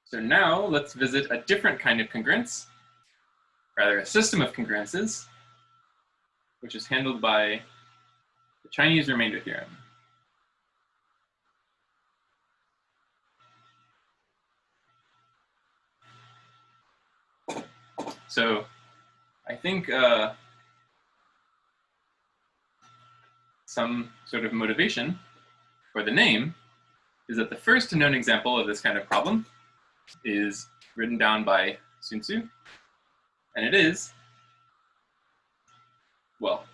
So now let's visit a different kind of congruence, rather a system of congruences, which is handled by the Chinese remainder theorem. So I think some sort of motivation for the name is that the first known example of this kind of problem is written down by Sun Tzu, and it is, well,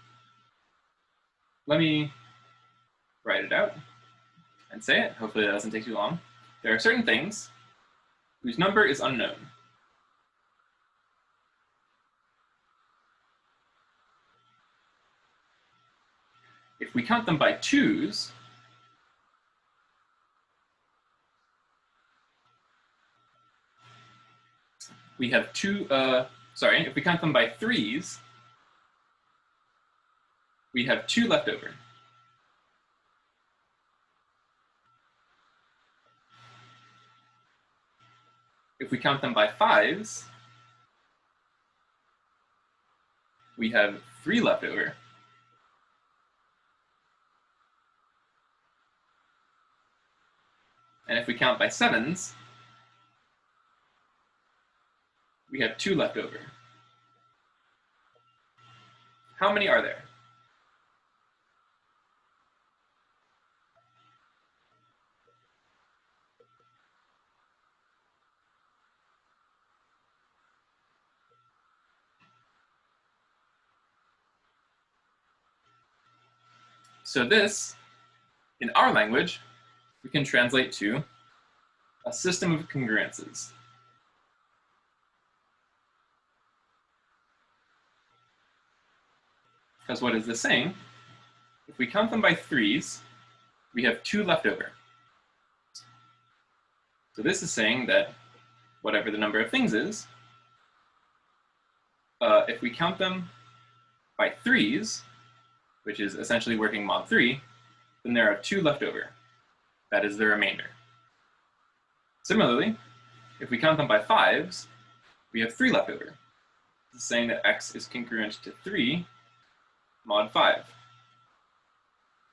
let me write it out and say it. Hopefully that doesn't take too long. There are certain things whose number is unknown. If we count them by twos, we have if we count them by threes, we have two left over. If we count them by fives, we have three left over. And if we count by sevens, we have two left over. How many are there? So this, in our language, we can translate to a system of congruences. Because what is this saying? If we count them by threes, we have two left over. So this is saying that whatever the number of things is, if we count them by threes, which is essentially working mod 3, then there are two left over. That is the remainder. Similarly, if we count them by fives, we have three left over. This is saying that x is congruent to 3 mod 5.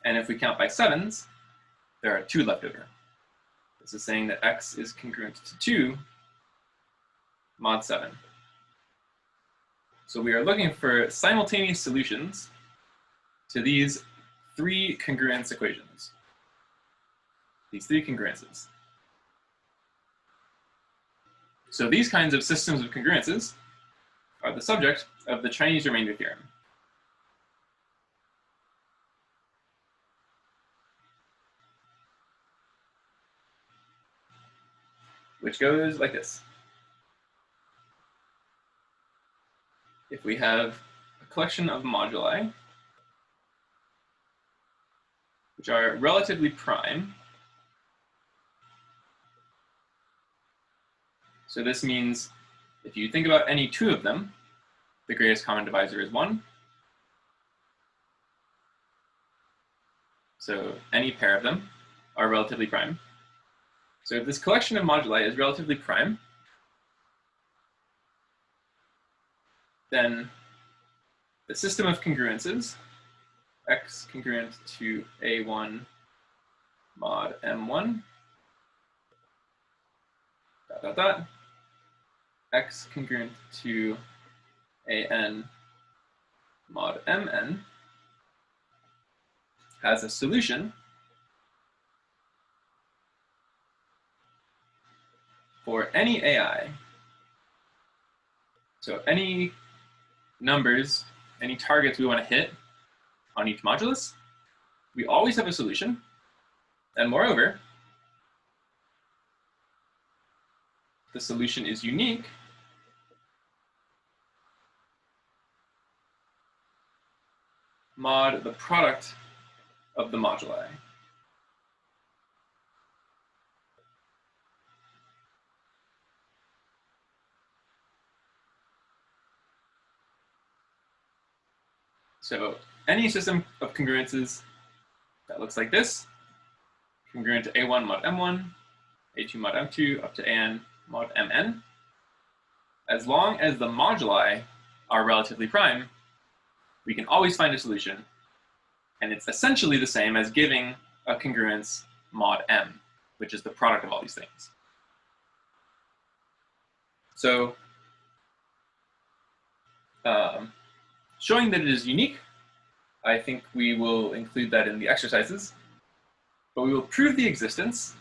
And if we count by sevens, there are two left over. This is saying that x is congruent to 2 mod 7. So we are looking for simultaneous solutions to these three congruence equations, these three congruences. So these kinds of systems of congruences are the subject of the Chinese remainder theorem. Which goes like this. If we have a collection of moduli which are relatively prime, so this means if you think about any two of them, the greatest common divisor is 1. So any pair of them are relatively prime. So if this collection of moduli is relatively prime, then the system of congruences, x congruent to a1 mod m1, dot, dot, dot, x congruent to an mod mn, has a solution for any ai. So any numbers, any targets we want to hit on each modulus, we always have a solution. And moreover, the solution is unique mod the product of the moduli. So any system of congruences that looks like this, congruent to a1 mod m1, a2 mod m2, up to an mod mn. As long as the moduli are relatively prime, we can always find a solution, and it's essentially the same as giving a congruence mod m, which is the product of all these things. So showing that it is unique, I think we will include that in the exercises, but we will prove the existence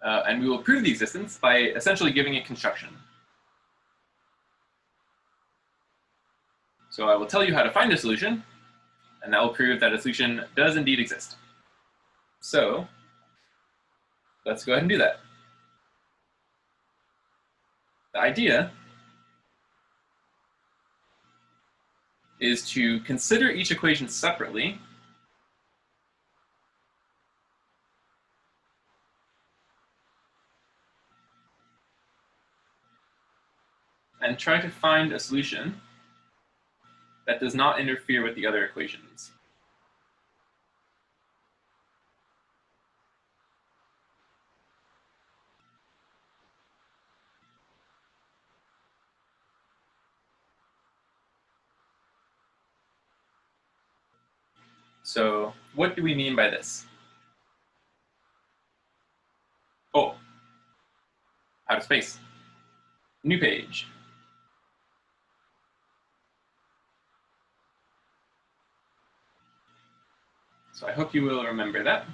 and we will prove the existence by essentially giving a construction. So I will tell you how to find a solution, and that will prove that a solution does indeed exist. So let's go ahead and do that. The idea is to consider each equation separately and try to find a solution that does not interfere with the other equations. So what do we mean by this? Oh, out of space. New page. So I hope you will remember that.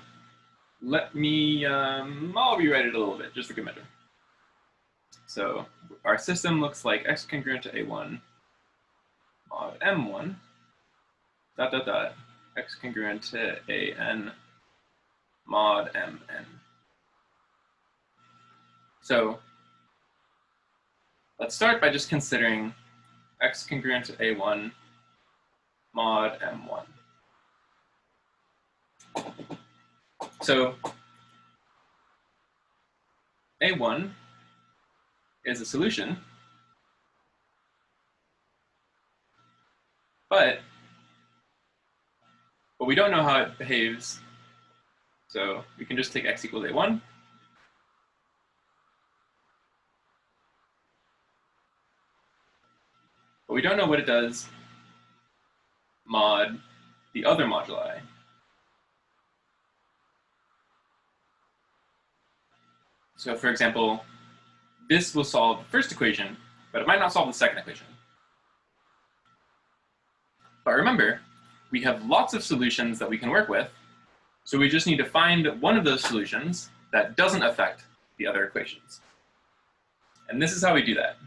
Let me, I'll rewrite it a little bit, just for good measure. So our system looks like x congruent to a1 mod m1 dot dot dot x congruent to an mod mn. So let's start by just considering x congruent to a1 mod m1. So a1 is a solution, but we don't know how it behaves, so we can just take x equals a1. But we don't know what it does mod the other moduli. So for example, this will solve the first equation, but it might not solve the second equation. But remember, we have lots of solutions that we can work with, so we just need to find one of those solutions that doesn't affect the other equations. And this is how we do that.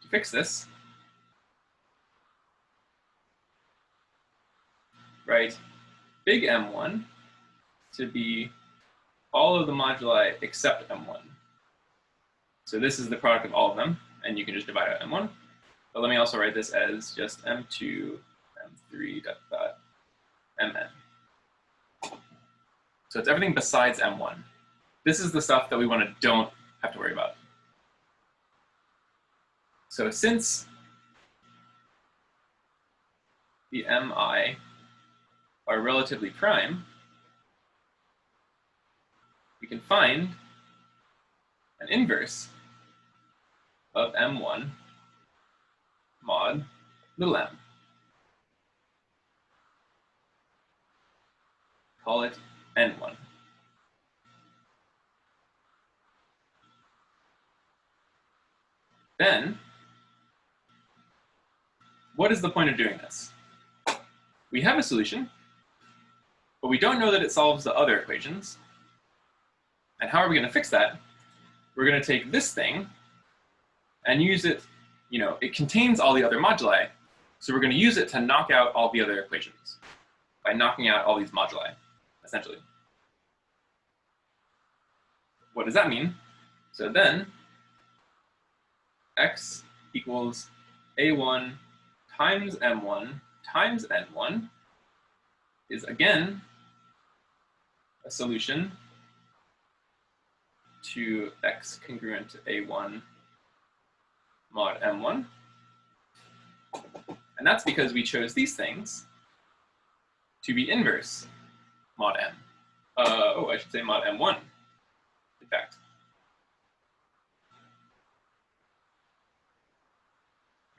To fix this, write big M1 to be all of the moduli except M1. So this is the product of all of them, and you can just divide out M1. But let me also write this as just M2, M3, dot, dot, Mn. So it's everything besides M1. This is the stuff that we don't have to worry about. So since the mi are relatively prime, we can find an inverse of m1 mod little m. Call it n1. Then, what is the point of doing this? We have a solution, but we don't know that it solves the other equations. And how are we going to fix that? We're going to take this thing and use it, it contains all the other moduli, so we're going to use it to knock out all the other equations by knocking out all these moduli, essentially. What does that mean? So then, x equals a1 times m1 times n1 is again a solution to x congruent to a1 mod m1. And that's because we chose these things to be inverse mod m. I should say mod m1, in fact.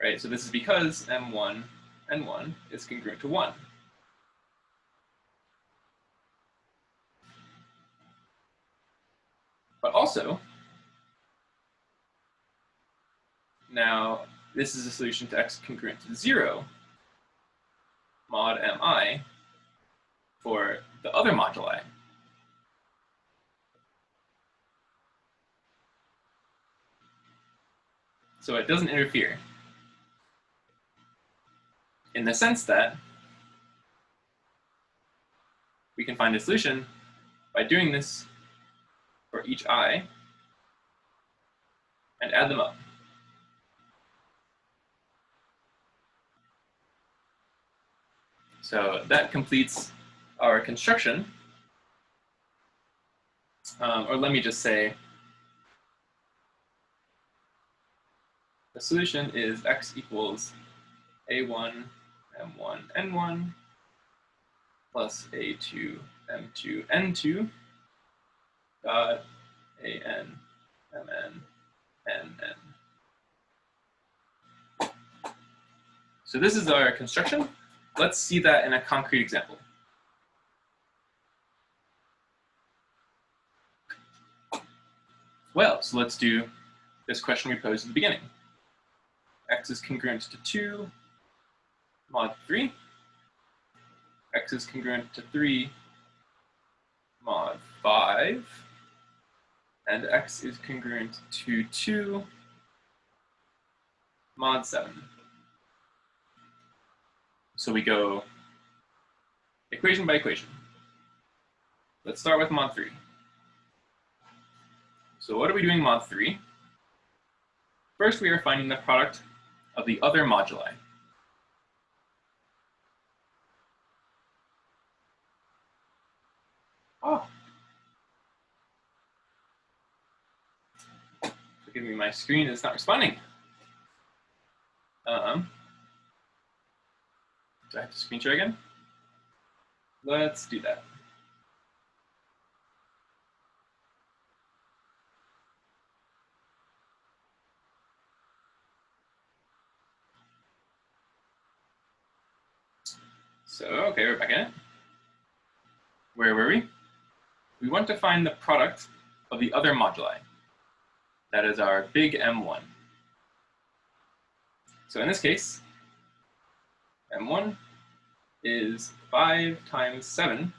Right, so this is because m1 and 1 is congruent to 1. But also, now this is a solution to x congruent to 0 mod mi for the other moduli. So it doesn't interfere in the sense that we can find a solution by doing this for each I and add them up. So that completes our construction. Or let me just say, the solution is x equals a1 m1 n1 plus a2 m2 n2 dot an mn nn. So this is our construction. Let's see that in a concrete example. Well, so let's do this question we posed at the beginning. X is congruent to 2 mod 3. X is congruent to 3 mod 5. And x is congruent to 2 mod 7. So we go equation by equation. Let's start with mod 3. So what are we doing mod 3? First, we are finding the product of the other moduli. Oh. Forgive me, my screen is not responding. Do I have to screen share again? Let's do that. So, okay, we're back in it. Where were we? We want to find the product of the other moduli. That is our big M1. So in this case, M1 is 5 times 7,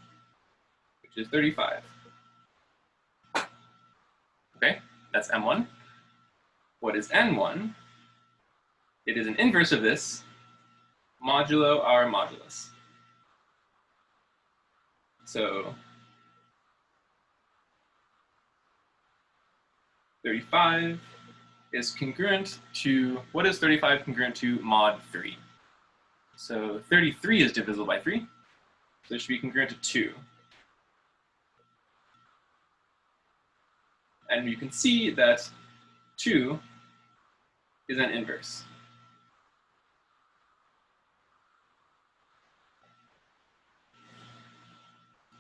which is 35. Okay, that's M1. What is N1? It is an inverse of this, modulo our modulus. So 35 is congruent to, what is 35 congruent to mod 3? So 33 is divisible by 3, so it should be congruent to 2. And you can see that 2 is an inverse.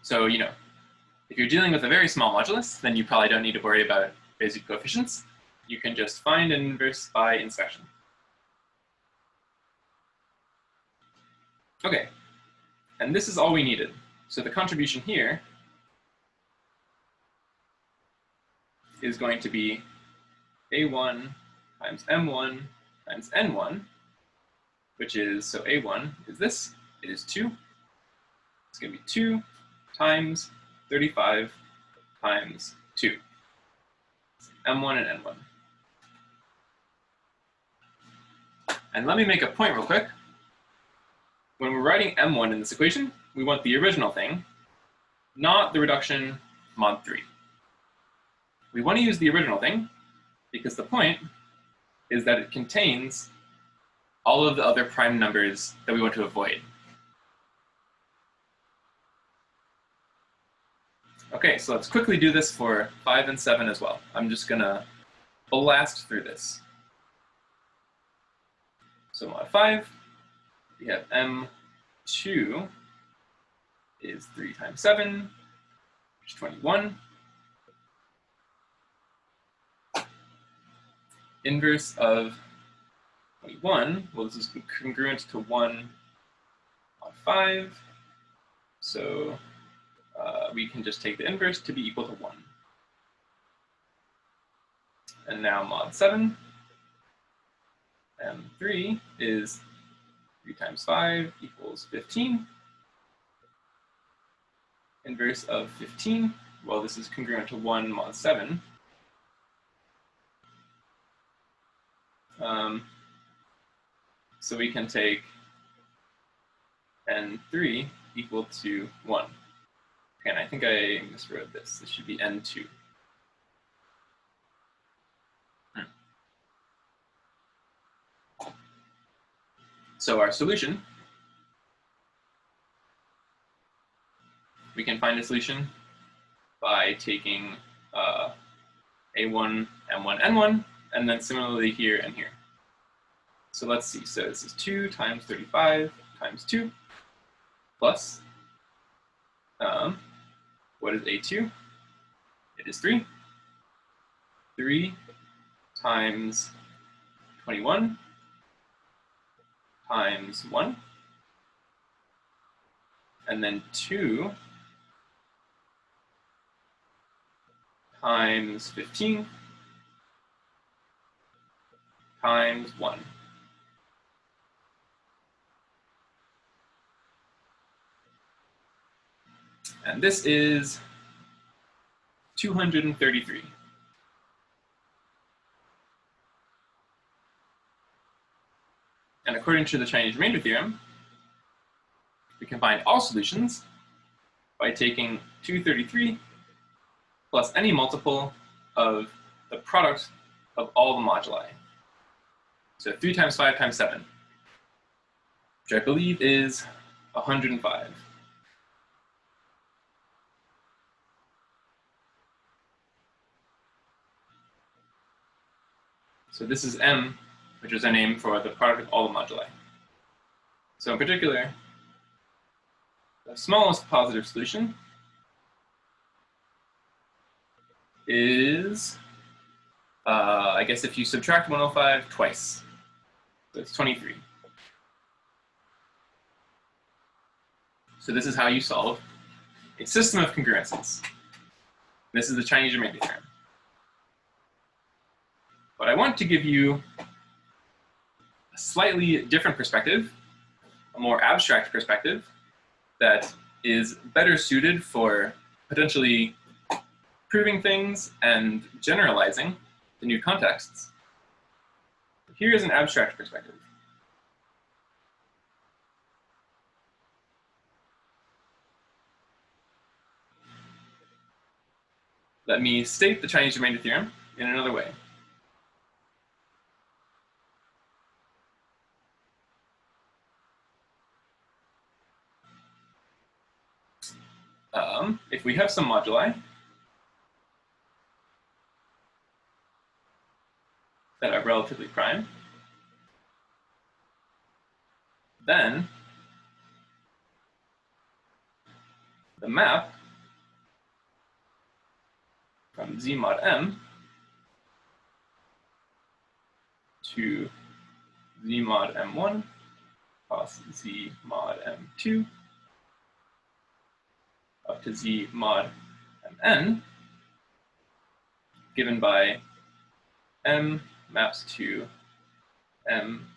So, you know, if you're dealing with a very small modulus, then you probably don't need to worry about basic coefficients. You can just find an inverse by inspection. Okay, and this is all we needed. So the contribution here is going to be A1 times M1 times N1, which is, so A1 is this, it is 2. It's going to be 2 times 35 times 2. M1 and N1. And let me make a point real quick. When we're writing M1 in this equation, we want the original thing, not the reduction mod 3. We want to use the original thing because the point is that it contains all of the other prime numbers that we want to avoid. Okay, so let's quickly do this for 5 and 7 as well. I'm just going to blast through this. So mod 5 we have M2 is 3 times 7, which is 21. Inverse of 21, well, this is congruent to 1 mod 5. So we can just take the inverse to be equal to 1. And now mod 7, M3 is 3 times 5 equals 15. Inverse of 15, well, this is congruent to 1 mod 7. So we can take N3 equal to 1. Okay, and I think I miswrote this. This should be N2. So our solution, we can find a solution by taking A1, M1, N1, and then similarly here and here. So let's see, so this is 2 times 35 times 2 plus, what is A2? It is 3. 3 times 21 times 1, and then 2 times 15 times 1. And this is 233. And according to the Chinese remainder theorem, we can find all solutions by taking 233 plus any multiple of the product of all the moduli. So 3 times 5 times 7, which I believe is 105. So this is M, which is a name for the product of all the moduli. So in particular, the smallest positive solution is, I guess if you subtract 105 twice, so it's 23. So this is how you solve a system of congruences. This is the Chinese remainder theorem. But I want to give you a slightly different perspective, a more abstract perspective that is better suited for potentially proving things and generalizing the new contexts. Here is an abstract perspective. Let me state the Chinese remainder theorem in another way. If we have some moduli that are relatively prime, then the map from Z mod M to Z mod M1 plus Z mod M2 up to Z mod Mn, given by M maps to M,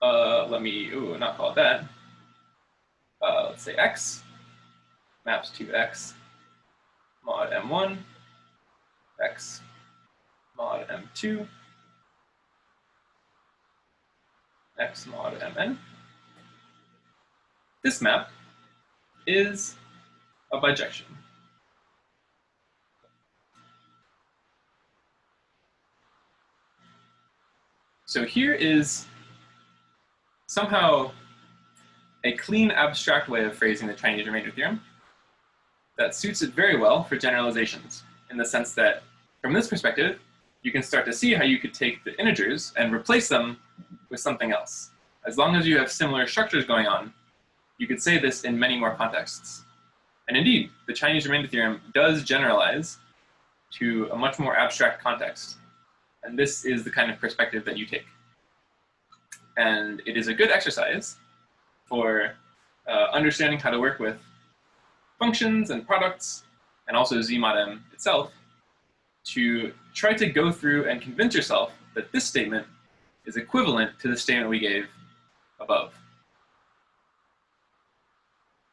let me, not call it that, let's say X maps to X mod M1, X mod M2, X mod Mn. This map is a bijection. So here is somehow a clean, abstract way of phrasing the Chinese remainder theorem that suits it very well for generalizations, in the sense that from this perspective, you can start to see how you could take the integers and replace them with something else, as long as you have similar structures going on, you could say this in many more contexts. And indeed, the Chinese remainder theorem does generalize to a much more abstract context. And this is the kind of perspective that you take. And it is a good exercise for understanding how to work with functions and products, and also Z mod M itself, to try to go through and convince yourself that this statement is equivalent to the statement we gave above.